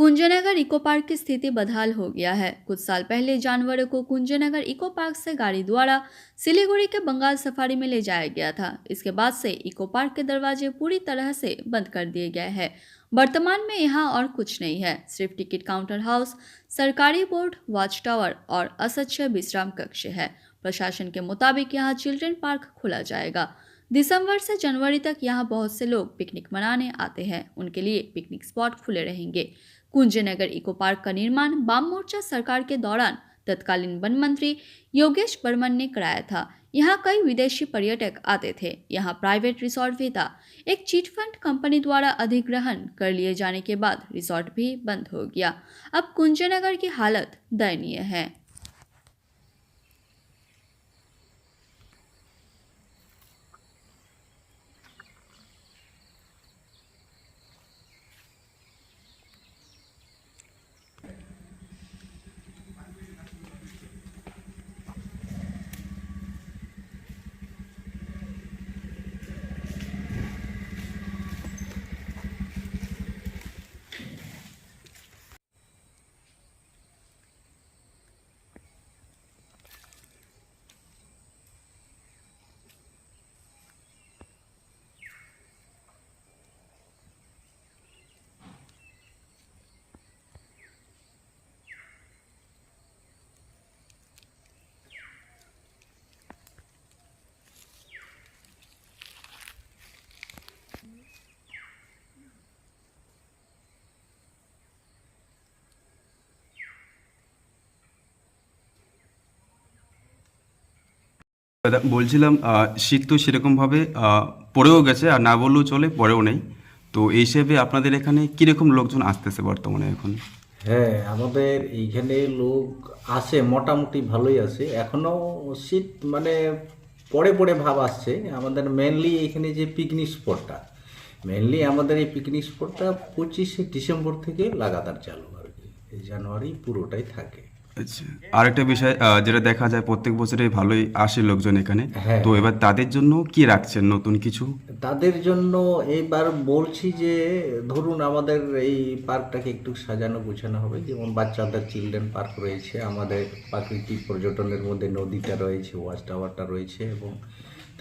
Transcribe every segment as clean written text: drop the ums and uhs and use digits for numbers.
Kunjnagar eco park की स्थिति बदहाल हो गया है। कुछ साल पहले जानवरों को कुंजनगर इको पार्क से गाड़ी द्वारा सिलीगुड़ी के बंगाल सफारी में ले जाया गया था। इसके बाद से इको पार्क के दरवाजे पूरी तरह से बंद कर दिए गए हैं। वर्तमान में यहाँ और कुछ नहीं है, सिर्फ टिकट काउंटर हाउस, सरकारी बोर्ड, वॉच टावर और असच्छ विश्राम कक्ष है। प्रशासन के मुताबिक यहाँ चिल्ड्रन पार्क खोला जाएगा। दिसंबर से जनवरी तक यहाँ बहुत से लोग पिकनिक मनाने आते हैं, उनके लिए पिकनिक स्पॉट खुले रहेंगे। कुंजनगर इको पार्क का निर्माण वाम मोर्चा सरकार के दौरान तत्कालीन वन मंत्री योगेश बर्मन ने कराया था। यहाँ कई विदेशी पर्यटक आते थे। यहाँ प्राइवेट रिसोर्ट भी था। एक चिट फंड कंपनी द्वारा अधिग्रहण कर लिए जाने के बाद रिसोर्ट भी बंद हो गया। अब कुंजनगर की हालत दयनीय है। বলছিলাম শীত তো সেরকমভাবে পড়েও গেছে, আর না বললেও চলে, পড়েও নেই। তো এই হিসেবে আপনাদের এখানে কীরকম লোকজন আসতেছে বর্তমানে এখন? হ্যাঁ, আমাদের এইখানে লোক আসে, মোটামুটি ভালোই আসে। এখনও শীত মানে পড়ে পড়ে ভাব আসছে। আমাদের মেনলি এখানে যে পিকনিক স্পটটা, আমাদের এই পিকনিক স্পটটা 25শে ডিসেম্বর থেকে লাগাতার চালু আর কি। এই জানুয়ারি পুরোটাই থাকে। আচ্ছা, আর একটা বিষয় যেটা দেখা যায় প্রত্যেক বছরে ভালোই আসে লোকজন এখানে। হ্যাঁ। তো এবার তাদের জন্য কি রাখছেন নতুন কিছু? তাদের জন্য এইবার বলছি যে ধরুন আমাদের এই পার্কটাকে একটু সাজানো গোছানো হবে। যেমন বাচ্চাদের চিলড্রেন পার্ক রয়েছে, আমাদের প্রাকৃতিক পর্যটনের মধ্যে নদীটা রয়েছে, ওয়াচ টাওয়ারটা রয়েছে, এবং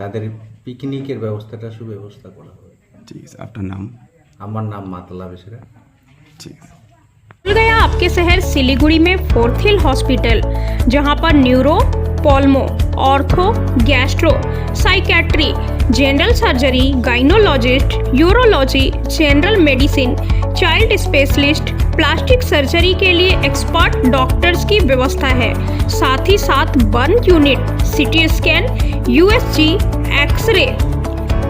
তাদের পিকনিকের ব্যবস্থাটা সুব্যবস্থা করা হবে। ঠিক আছে, আপনার নাম? আমার নাম মাতলা বেসরা। ঠিক আছে। खुल गया आपके शहर सिलीगुड़ी में फोर्थ हिल हॉस्पिटल, जहां पर neuro, pulmo, ortho, gastro, psychiatry, general surgery, gynecologist, urology, general medicine, child specialist, plastic surgery के लिए एक्सपर्ट डॉक्टर्स की व्यवस्था है। साथ ही साथ burn unit, CT scan, USG, X-ray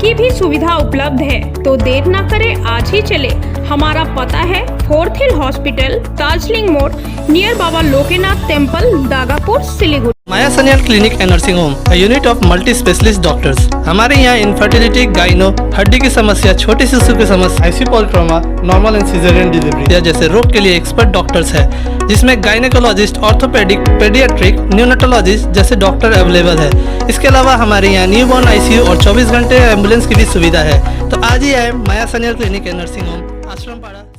की भी सुविधा उपलब्ध है। तो देर ना करें, आज ही चले। हमारा पता है फोर्थ हिल हॉस्पिटल, दार्जिलिंग मोड़, near Baba Loknath temple, Dagapur, Siliguri. Maya Sanyal clinic and nursing home, unit of multi specialist doctors. हमारे यहाँ इनफर्टिलिटी, गाइनो, हड्डी की समस्या, छोटे शिशु की समस्या, ICU trauma, normal and caesarean delivery जैसे रोग के लिए एक्सपर्ट डॉक्टर्स है, जिसमें गायनेकोलॉजिस्ट, ऑर्थोपेडिक, पेडियाट्रिक, न्यूनेटोलॉजिस्ट जैसे डॉक्टर अवेलेबल है। इसके अलावा हमारे यहाँ न्यूबॉर्न आईसीयू और 24 घंटे एम्बुलेंस की भी सुविधा है। तो आज ही आए Maya Sanyal clinic and nursing home, Ashram पाड़ा।